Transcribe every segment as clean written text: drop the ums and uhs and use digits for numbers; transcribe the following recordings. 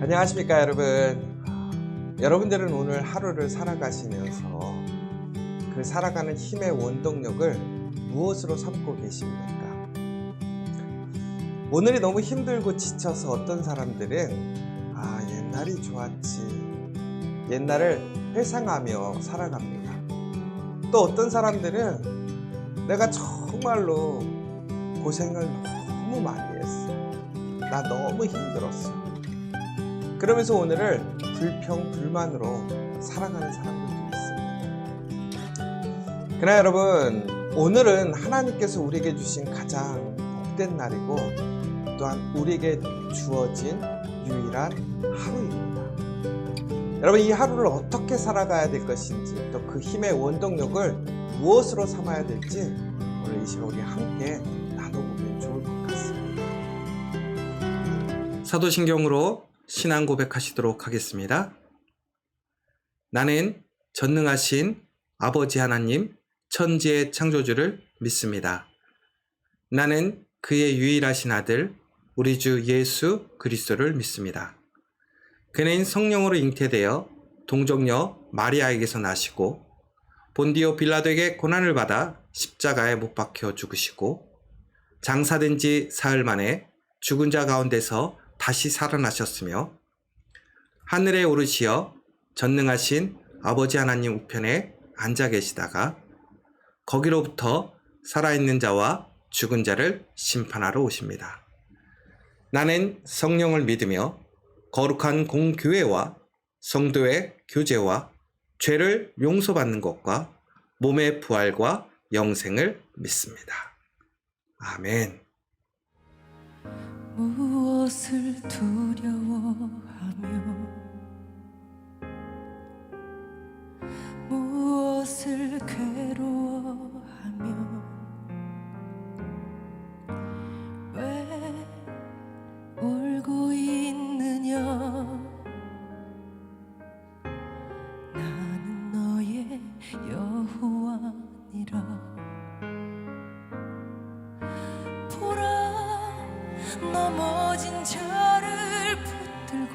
안녕하십니까 여러분. 여러분들은 오늘 하루를 살아가시면서 그 살아가는 힘의 원동력을 무엇으로 삼고 계십니까? 오늘이 너무 힘들고 지쳐서 어떤 사람들은 옛날이 좋았지, 옛날을 회상하며 살아갑니다. 또 어떤 사람들은 내가 정말로 고생을 너무 많이 했어, 나 너무 힘들었어, 그러면서 오늘을 불평불만으로 살아가는 사람들도 있습니다. 그러나 여러분, 오늘은 하나님께서 우리에게 주신 가장 복된 날이고 또한 우리에게 주어진 유일한 하루입니다. 여러분, 이 하루를 어떻게 살아가야 될 것인지, 또 그 힘의 원동력을 무엇으로 삼아야 될지 오늘 이 시간 우리 함께 나눠보면 좋을 것 같습니다. 사도신경으로 신앙 고백하시도록 하겠습니다. 나는 전능하신 아버지 하나님, 천지의 창조주를 믿습니다. 나는 그의 유일하신 아들, 우리 주 예수 그리스도를 믿습니다. 그는 성령으로 잉태되어 동정녀 마리아에게서 나시고 본디오 빌라도에게 고난을 받아 십자가에 못 박혀 죽으시고 장사된 지 사흘 만에 죽은 자 가운데서 다시 살아나셨으며 하늘에 오르시어 전능하신 아버지 하나님 우편에 앉아 계시다가 거기로부터 살아있는 자와 죽은 자를 심판하러 오십니다. 나는 성령을 믿으며 거룩한 공교회와 성도의 교제와 죄를 용서받는 것과 몸의 부활과 영생을 믿습니다. 아멘. 무엇을 두려워하며 무엇을 괴로워하며 왜 울고 있느냐. 나는 너의 여호와니라. 넘어진 자를 붙들고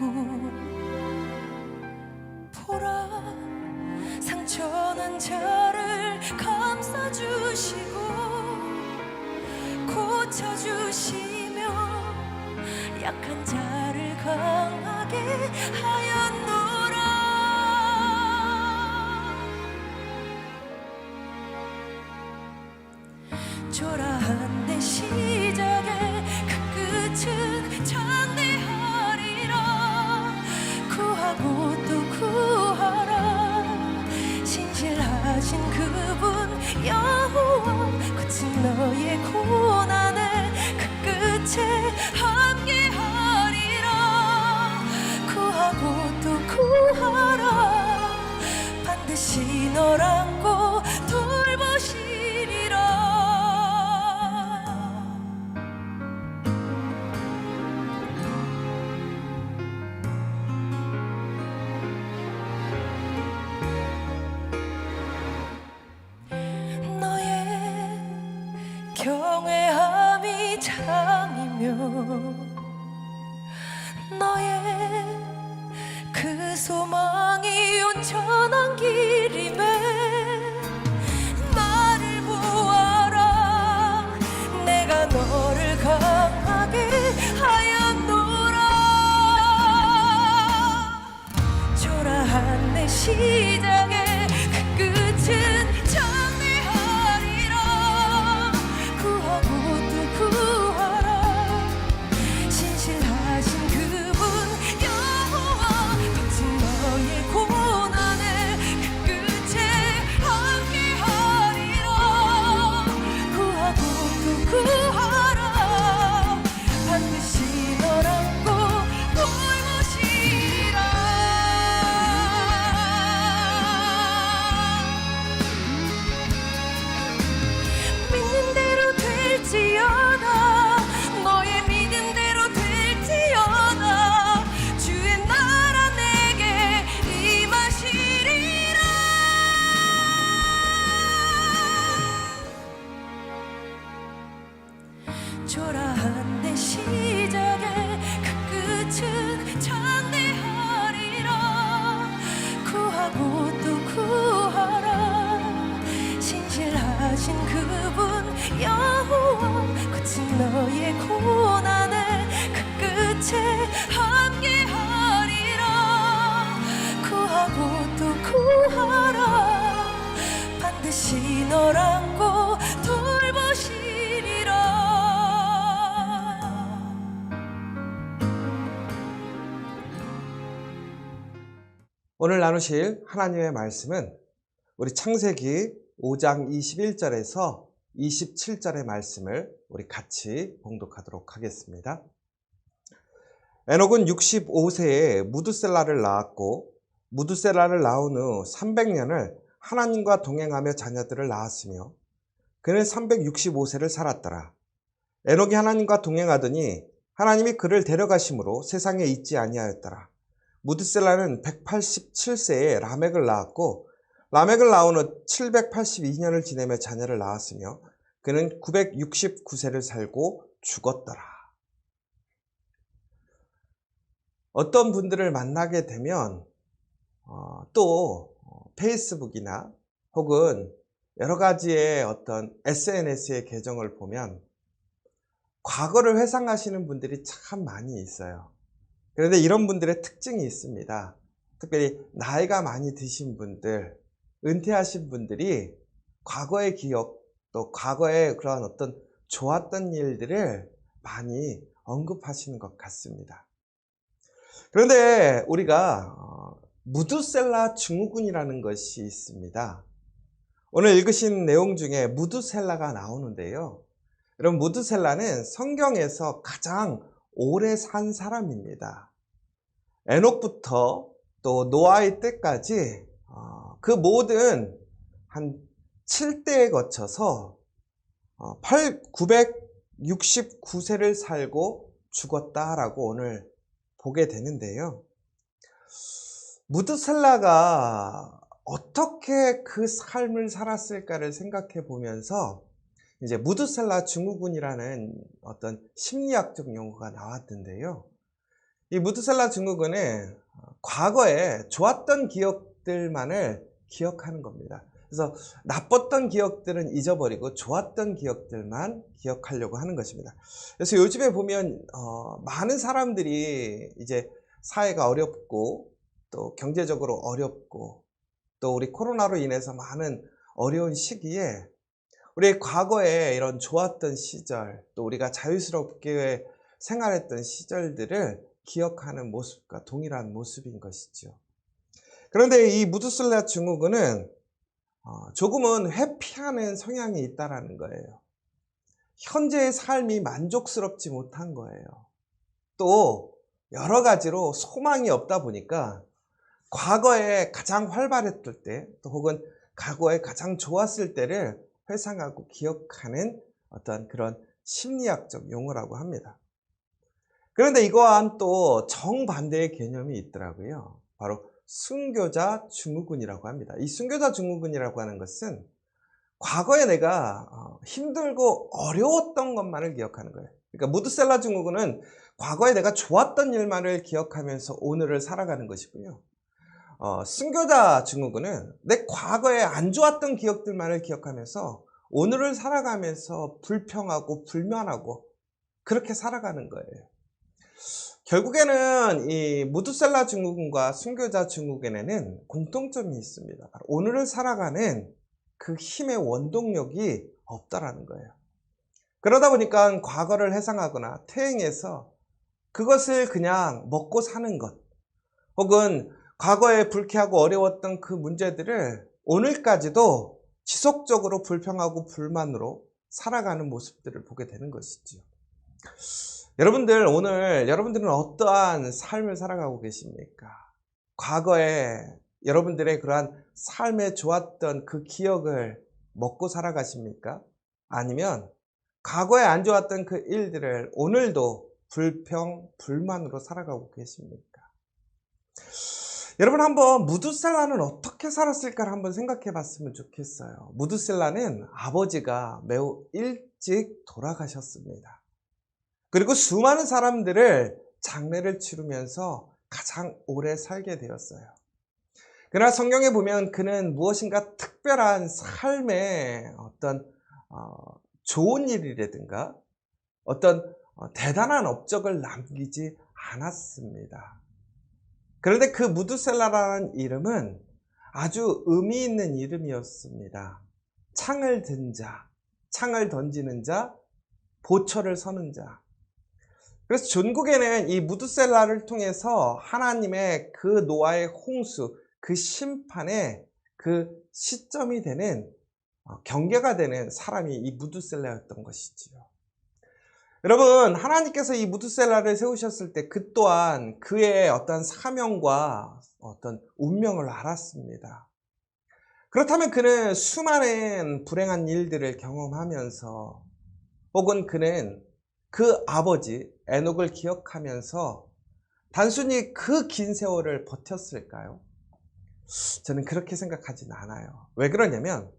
보라, 상처난 자를 감싸주시고 고쳐주시며 약한 자를 강하게 하였노라. 초라한 내 시작에 끝은 장대하리라. 구하고 또 구하라. 신실하신 그분 여호와 그친 너의 고난을 그 끝에 함께하리라. 구하고 또 구하라. 반드시 널 안고 돌보시리라. 경외함이 장이며 너의 그 소망이 온전한 길임에 나를 보아라. 내가 너를 강하게 하였노라. 초라한 내 시작에 그 끝은 초라한 내 시작에 그 끝은 장대 크신 그분 여호와 거친 너의 고난을 그 끝에 함께하리라. 구하고 또 구하라. 반드시 널 안고 돌보시리라. 오늘 나누실 하나님의 말씀은 우리 창세기 5장 21절에서 27절의 말씀을 우리 같이 봉독하도록 하겠습니다. 에녹은 65세에 무드셀라를 낳았고 무드셀라를 낳은 후 300년을 하나님과 동행하며 자녀들을 낳았으며 그는 365세를 살았더라. 에녹이 하나님과 동행하더니 하나님이 그를 데려가심으로 세상에 있지 아니하였더라. 무드셀라는 187세에 라멕을 낳았고 라멕을 낳은 후 782년을 지내며 자녀를 낳았으며 그는 969세를 살고 죽었더라. 어떤 분들을 만나게 되면 또 페이스북이나 혹은 여러 가지의 어떤 SNS의 계정을 보면 과거를 회상하시는 분들이 참 많이 있어요. 그런데 이런 분들의 특징이 있습니다. 특별히 나이가 많이 드신 분들, 은퇴하신 분들이 과거의 기억, 또 과거의 그러한 어떤 좋았던 일들을 많이 언급하시는 것 같습니다. 그런데 우리가 무드셀라 증후군이라는 것이 있습니다. 오늘 읽으신 내용 중에 무드셀라가 나오는데요. 여러분, 무드셀라는 성경에서 가장 오래 산 사람입니다. 에녹부터 또 노아의 때까지 그 모든 한 7대에 거쳐서 969세를 살고 죽었다라고 오늘 보게 되는데요. 무드셀라가 어떻게 그 삶을 살았을까를 생각해 보면서 이제 무드셀라 증후군이라는 어떤 심리학적 용어가 나왔던데요. 이 무드셀라 증후군은 과거에 좋았던 기억들만을 기억하는 겁니다. 그래서 나빴던 기억들은 잊어버리고 좋았던 기억들만 기억하려고 하는 것입니다. 그래서 요즘에 보면 많은 사람들이 이제 사회가 어렵고 또 경제적으로 어렵고 또 우리 코로나로 인해서 많은 어려운 시기에 우리 과거에 이런 좋았던 시절, 또 우리가 자유스럽게 생활했던 시절들을 기억하는 모습과 동일한 모습인 것이죠. 그런데 이 무드셀라 증후군은 조금은 회피하는 성향이 있다라는 거예요. 현재의 삶이 만족스럽지 못한 거예요. 또 여러 가지로 소망이 없다 보니까 과거에 가장 활발했을 때, 또 혹은 과거에 가장 좋았을 때를 회상하고 기억하는 어떤 그런 심리학적 용어라고 합니다. 그런데 이거와는 또 정반대의 개념이 있더라고요. 바로 순교자 증후군이라고 합니다. 이 순교자 증후군이라고 하는 것은 과거에 내가 힘들고 어려웠던 것만을 기억하는 거예요. 그러니까 무드셀라 증후군은 과거에 내가 좋았던 일만을 기억하면서 오늘을 살아가는 것이고요. 순교자 증후군은 내 과거에 안 좋았던 기억들만을 기억하면서 오늘을 살아가면서 불평하고 불만하고 그렇게 살아가는 거예요. 결국에는 이 무드셀라 증후군과 순교자 증후군에는 공통점이 있습니다. 바로 오늘을 살아가는 그 힘의 원동력이 없다라는 거예요. 그러다 보니까 과거를 회상하거나 퇴행해서 그것을 그냥 먹고 사는 것, 혹은 과거에 불쾌하고 어려웠던 그 문제들을 오늘까지도 지속적으로 불평하고 불만으로 살아가는 모습들을 보게 되는 것이죠. 여러분들, 오늘 여러분들은 어떠한 삶을 살아가고 계십니까? 과거에 여러분들의 그러한 삶에 좋았던 그 기억을 먹고 살아가십니까? 아니면 과거에 안 좋았던 그 일들을 오늘도 불평, 불만으로 살아가고 계십니까? 여러분, 한번 무드셀라는 어떻게 살았을까를 한번 생각해 봤으면 좋겠어요. 무드셀라는 아버지가 매우 일찍 돌아가셨습니다. 그리고 수많은 사람들을 장례를 치르면서 가장 오래 살게 되었어요. 그러나 성경에 보면 그는 무엇인가 특별한 삶의 어떤 좋은 일이라든가 어떤 대단한 업적을 남기지 않았습니다. 그런데 그 무드셀라라는 이름은 아주 의미 있는 이름이었습니다. 창을 든 자, 창을 던지는 자, 보초를 서는 자. 그래서 전국에는 이 무드셀라를 통해서 하나님의 그 노아의 홍수, 그 심판의 그 시점이 되는, 경계가 되는 사람이 이 무드셀라였던 것이지요. 여러분, 하나님께서 이 무드셀라를 세우셨을 때 그 또한 그의 어떤 사명과 어떤 운명을 알았습니다. 그렇다면 그는 수많은 불행한 일들을 경험하면서, 혹은 그는 그 아버지 에녹을 기억하면서 단순히 그 긴 세월을 버텼을까요? 저는 그렇게 생각하진 않아요. 왜 그러냐면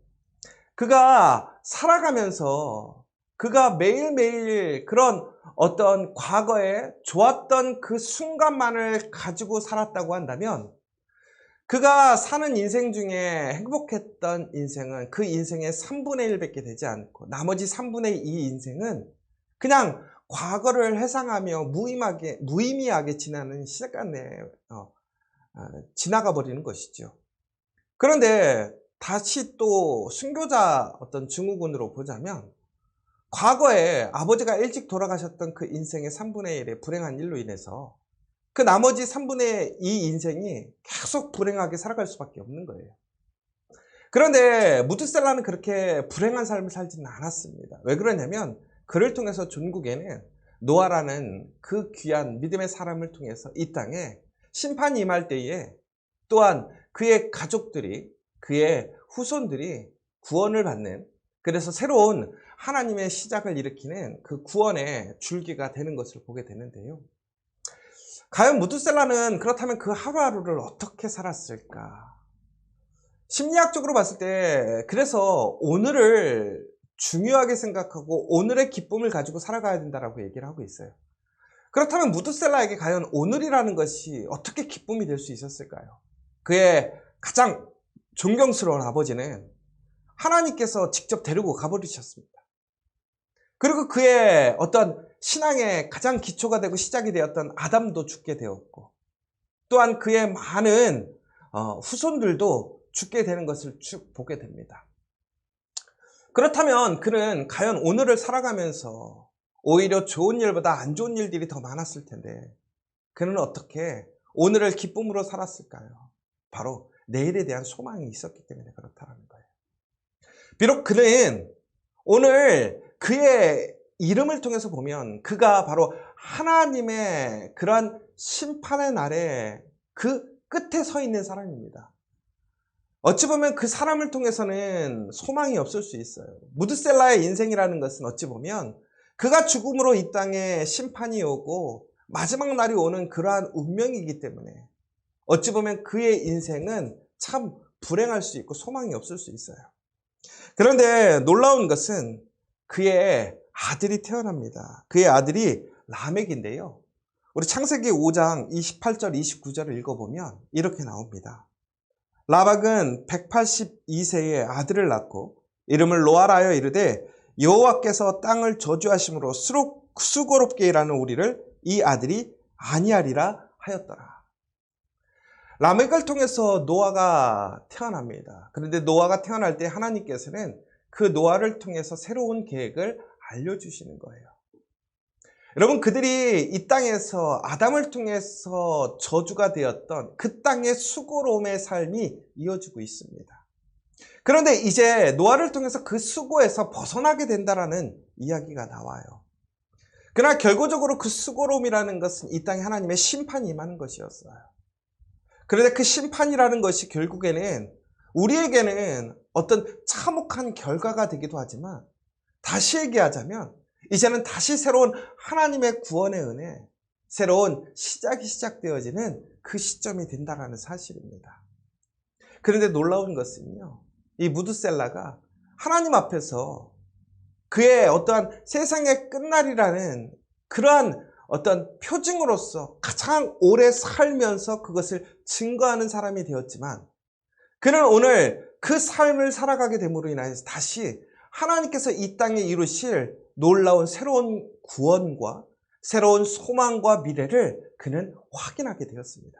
그가 살아가면서 그가 매일매일 그런 어떤 과거에 좋았던 그 순간만을 가지고 살았다고 한다면, 그가 사는 인생 중에 행복했던 인생은 그 인생의 3분의 1밖에 되지 않고, 나머지 3분의 2 인생은 그냥 과거를 회상하며 무의미하게 지나는 시간 내에 지나가 버리는 것이죠. 그런데 다시 또 순교자 어떤 증후군으로 보자면, 과거에 아버지가 일찍 돌아가셨던 그 인생의 3분의 1의 불행한 일로 인해서 그 나머지 3분의 2 인생이 계속 불행하게 살아갈 수밖에 없는 거예요. 그런데 무드셀라는 그렇게 불행한 삶을 살지는 않았습니다. 왜 그러냐면 그를 통해서 전국에는 노아라는 그 귀한 믿음의 사람을 통해서 이 땅에 심판이 임할 때에 또한 그의 가족들이, 그의 후손들이 구원을 받는, 그래서 새로운 하나님의 시작을 일으키는 그 구원의 줄기가 되는 것을 보게 되는데요. 과연 무드셀라는 그렇다면 그 하루하루를 어떻게 살았을까? 심리학적으로 봤을 때 그래서 오늘을 중요하게 생각하고 오늘의 기쁨을 가지고 살아가야 된다라고 얘기를 하고 있어요. 그렇다면 무드셀라에게 과연 오늘이라는 것이 어떻게 기쁨이 될 수 있었을까요? 그의 가장 존경스러운 아버지는 하나님께서 직접 데리고 가버리셨습니다. 그리고 그의 어떤 신앙의 가장 기초가 되고 시작이 되었던 아담도 죽게 되었고, 또한 그의 많은 후손들도 죽게 되는 것을 쭉 보게 됩니다. 그렇다면 그는 과연 오늘을 살아가면서 오히려 좋은 일보다 안 좋은 일들이 더 많았을 텐데, 그는 어떻게 오늘을 기쁨으로 살았을까요? 바로 내일에 대한 소망이 있었기 때문에 그렇다는 거예요. 비록 그는 오늘 그의 이름을 통해서 보면 그가 바로 하나님의 그러한 심판의 날에 그 끝에 서 있는 사람입니다. 어찌 보면 그 사람을 통해서는 소망이 없을 수 있어요. 무드셀라의 인생이라는 것은 어찌 보면 그가 죽음으로 이 땅에 심판이 오고 마지막 날이 오는 그러한 운명이기 때문에 어찌 보면 그의 인생은 참 불행할 수 있고 소망이 없을 수 있어요. 그런데 놀라운 것은 그의 아들이 태어납니다. 그의 아들이 라멕인데요. 우리 창세기 5장 28절 29절을 읽어보면 이렇게 나옵니다. 라박은 182세에 아들을 낳고 이름을 노아라여 이르되 여호와께서 땅을 저주하심으로 수고롭게 일하는 우리를 이 아들이 아니하리라 하였더라. 라멕을 통해서 노아가 태어납니다. 그런데 노아가 태어날 때 하나님께서는 그 노아를 통해서 새로운 계획을 알려주시는 거예요. 여러분, 그들이 이 땅에서 아담을 통해서 저주가 되었던 그 땅의 수고로움의 삶이 이어지고 있습니다. 그런데 이제 노아를 통해서 그 수고에서 벗어나게 된다라는 이야기가 나와요. 그러나 결과적으로 그 수고로움이라는 것은 이 땅에 하나님의 심판이 임하는 것이었어요. 그런데 그 심판이라는 것이 결국에는 우리에게는 어떤 참혹한 결과가 되기도 하지만, 다시 얘기하자면 이제는 다시 새로운 하나님의 구원의 은혜, 새로운 시작이 시작되어지는 그 시점이 된다라는 사실입니다. 그런데 놀라운 것은요, 이 무드셀라가 하나님 앞에서 그의 어떠한 세상의 끝날이라는 그러한 어떤 표징으로서 가장 오래 살면서 그것을 증거하는 사람이 되었지만, 그는 오늘 그 삶을 살아가게 됨으로 인하여서 다시 하나님께서 이 땅에 이루실 놀라운 새로운 구원과 새로운 소망과 미래를 그는 확인하게 되었습니다.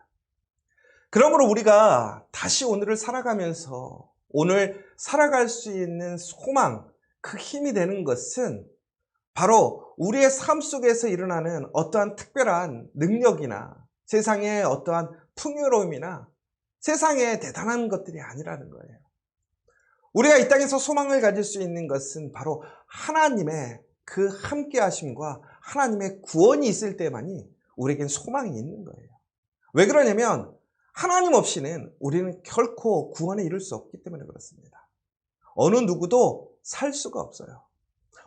그러므로 우리가 다시 오늘을 살아가면서 오늘 살아갈 수 있는 소망, 그 힘이 되는 것은 바로 우리의 삶 속에서 일어나는 어떠한 특별한 능력이나 세상의 어떠한 풍요로움이나 세상의 대단한 것들이 아니라는 거예요. 우리가 이 땅에서 소망을 가질 수 있는 것은 바로 하나님의 그 함께 하심과 하나님의 구원이 있을 때만이 우리에겐 소망이 있는 거예요. 왜 그러냐면 하나님 없이는 우리는 결코 구원에 이룰 수 없기 때문에 그렇습니다. 어느 누구도 살 수가 없어요.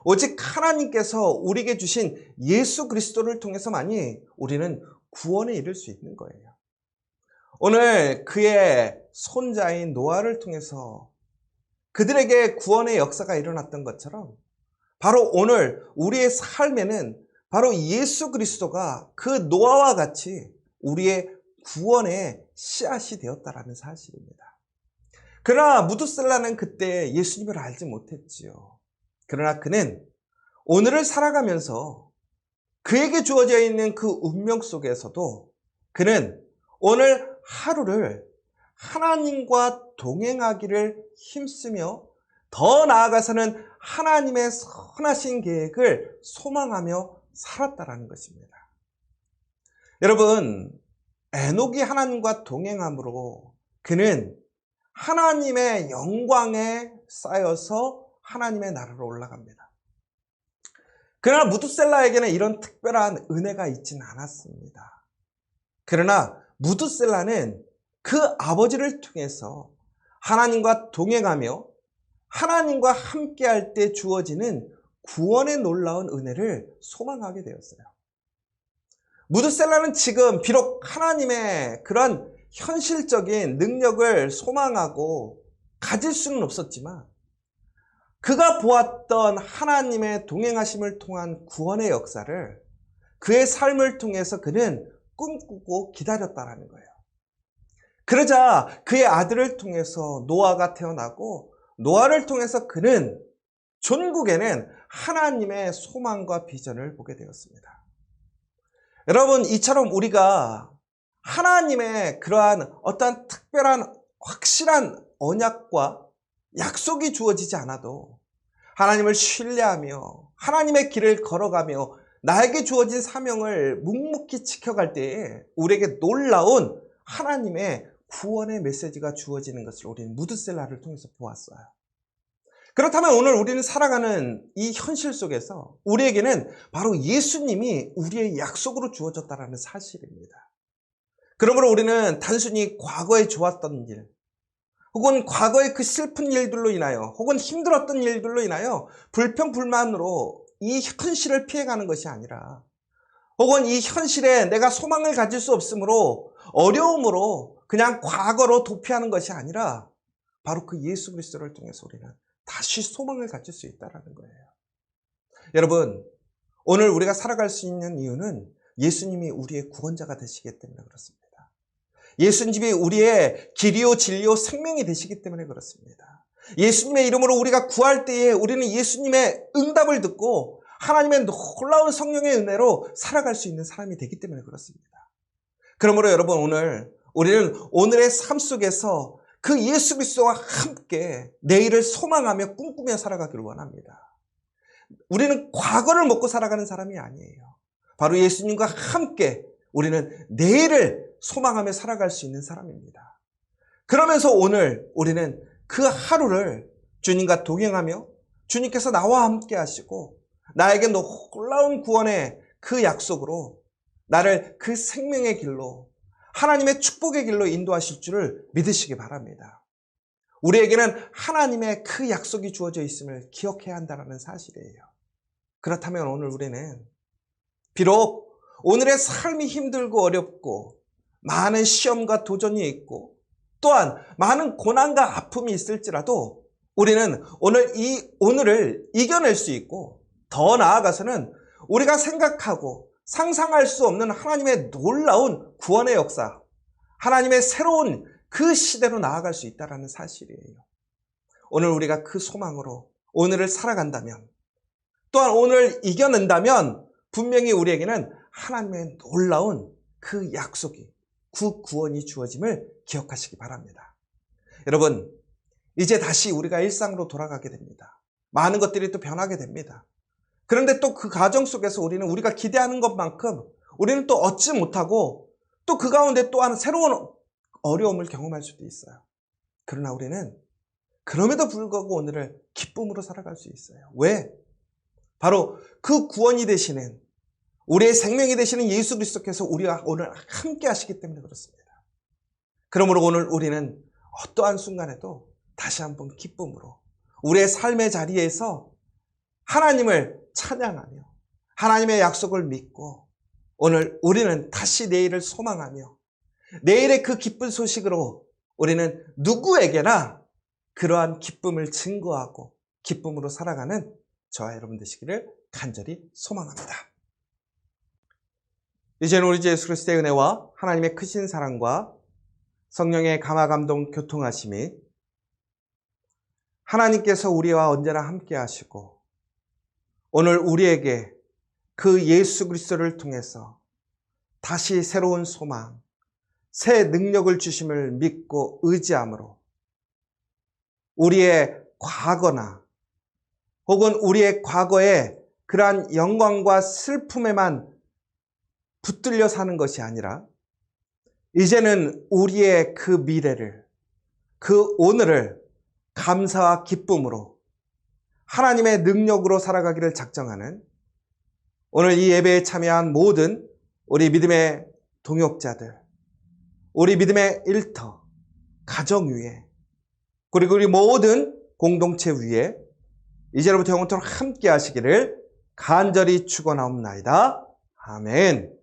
오직 하나님께서 우리에게 주신 예수 그리스도를 통해서만이 우리는 구원에 이룰 수 있는 거예요. 오늘 그의 손자인 노아를 통해서 그들에게 구원의 역사가 일어났던 것처럼 바로 오늘 우리의 삶에는 바로 예수 그리스도가 그 노아와 같이 우리의 구원의 씨앗이 되었다라는 사실입니다. 그러나 무두셀라는 그때 예수님을 알지 못했지요. 그러나 그는 오늘을 살아가면서 그에게 주어져 있는 그 운명 속에서도 그는 오늘 하루를 하나님과 동행하기를 힘쓰며 더 나아가서는 하나님의 선하신 계획을 소망하며 살았다라는 것입니다. 여러분, 에녹이 하나님과 동행함으로 그는 하나님의 영광에 쌓여서 하나님의 나라로 올라갑니다. 그러나 무두셀라에게는 이런 특별한 은혜가 있지는 않았습니다. 그러나 무두셀라는 그 아버지를 통해서 하나님과 동행하며 하나님과 함께할 때 주어지는 구원의 놀라운 은혜를 소망하게 되었어요. 무두셀라는 지금 비록 하나님의 그런 현실적인 능력을 소망하고 가질 수는 없었지만 그가 보았던 하나님의 동행하심을 통한 구원의 역사를 그의 삶을 통해서 그는 꿈꾸고 기다렸다라는 거예요. 그러자 그의 아들을 통해서 노아가 태어나고 노아를 통해서 그는 전국에는 하나님의 소망과 비전을 보게 되었습니다. 여러분, 이처럼 우리가 하나님의 그러한 어떠한 특별한 확실한 언약과 약속이 주어지지 않아도 하나님을 신뢰하며 하나님의 길을 걸어가며 나에게 주어진 사명을 묵묵히 지켜갈 때에 우리에게 놀라운 하나님의 구원의 메시지가 주어지는 것을 우리는 무드셀라를 통해서 보았어요. 그렇다면 오늘 우리는 살아가는 이 현실 속에서 우리에게는 바로 예수님이 우리의 약속으로 주어졌다는 사실입니다. 그러므로 우리는 단순히 과거에 좋았던 일, 혹은 과거의 그 슬픈 일들로 인하여, 혹은 힘들었던 일들로 인하여 불평불만으로 이 현실을 피해가는 것이 아니라, 혹은 이 현실에 내가 소망을 가질 수 없으므로 어려움으로 그냥 과거로 도피하는 것이 아니라 바로 그 예수 그리스도를 통해서 우리는 다시 소망을 가질 수 있다는 거예요. 여러분, 오늘 우리가 살아갈 수 있는 이유는 예수님이 우리의 구원자가 되시기 때문에 그렇습니다. 예수님이 우리의 길이요 진리요 생명이 되시기 때문에 그렇습니다. 예수님의 이름으로 우리가 구할 때에 우리는 예수님의 응답을 듣고 하나님의 놀라운 성령의 은혜로 살아갈 수 있는 사람이 되기 때문에 그렇습니다. 그러므로 여러분, 우리는 오늘의 삶 속에서 그 예수 그리스도와 함께 내일을 소망하며 꿈꾸며 살아가기를 원합니다. 우리는 과거를 먹고 살아가는 사람이 아니에요. 바로 예수님과 함께 우리는 내일을 소망하며 살아갈 수 있는 사람입니다. 그러면서 오늘 우리는 그 하루를 주님과 동행하며 주님께서 나와 함께 하시고 나에게 놀라운 구원의 그 약속으로 나를 그 생명의 길로 하나님의 축복의 길로 인도하실 줄을 믿으시기 바랍니다. 우리에게는 하나님의 그 약속이 주어져 있음을 기억해야 한다는 사실이에요. 그렇다면 오늘 우리는 비록 오늘의 삶이 힘들고 어렵고 많은 시험과 도전이 있고 또한 많은 고난과 아픔이 있을지라도 우리는 오늘을 이겨낼 수 있고 더 나아가서는 우리가 생각하고 상상할 수 없는 하나님의 놀라운 구원의 역사, 하나님의 새로운 그 시대로 나아갈 수 있다는 사실이에요. 오늘 우리가 그 소망으로 오늘을 살아간다면, 또한 오늘을 이겨낸다면 분명히 우리에게는 하나님의 놀라운 그 약속이, 그 구원이 주어짐을 기억하시기 바랍니다. 여러분, 이제 다시 우리가 일상으로 돌아가게 됩니다. 많은 것들이 또 변하게 됩니다. 그런데 또 그 과정 속에서 우리는 우리가 기대하는 것만큼 우리는 또 얻지 못하고 또 그 가운데 또한 새로운 어려움을 경험할 수도 있어요. 그러나 우리는 그럼에도 불구하고 오늘을 기쁨으로 살아갈 수 있어요. 왜? 바로 그 구원이 되시는, 우리의 생명이 되시는 예수 그리스도께서 우리와 오늘 함께 하시기 때문에 그렇습니다. 그러므로 오늘 우리는 어떠한 순간에도 다시 한번 기쁨으로 우리의 삶의 자리에서 하나님을 찬양하며 하나님의 약속을 믿고 오늘 우리는 다시 내일을 소망하며 내일의 그 기쁜 소식으로 우리는 누구에게나 그러한 기쁨을 증거하고 기쁨으로 살아가는 저와 여러분 되시기를 간절히 소망합니다. 이제는 우리 주 예수 그리스도의 은혜와 하나님의 크신 사랑과 성령의 감화 감동 교통하심이 하나님께서 우리와 언제나 함께 하시고 오늘 우리에게 그 예수 그리스도를 통해서 다시 새로운 소망, 새 능력을 주심을 믿고 의지함으로 우리의 과거나 혹은 우리의 과거의 그러한 영광과 슬픔에만 붙들려 사는 것이 아니라 이제는 우리의 그 미래를, 그 오늘을 감사와 기쁨으로 하나님의 능력으로 살아가기를 작정하는 오늘 이 예배에 참여한 모든 우리 믿음의 동역자들, 우리 믿음의 일터, 가정 위에, 그리고 우리 모든 공동체 위에 이제로부터 영원토록 함께 하시기를 간절히 축원하옵나이다. 아멘.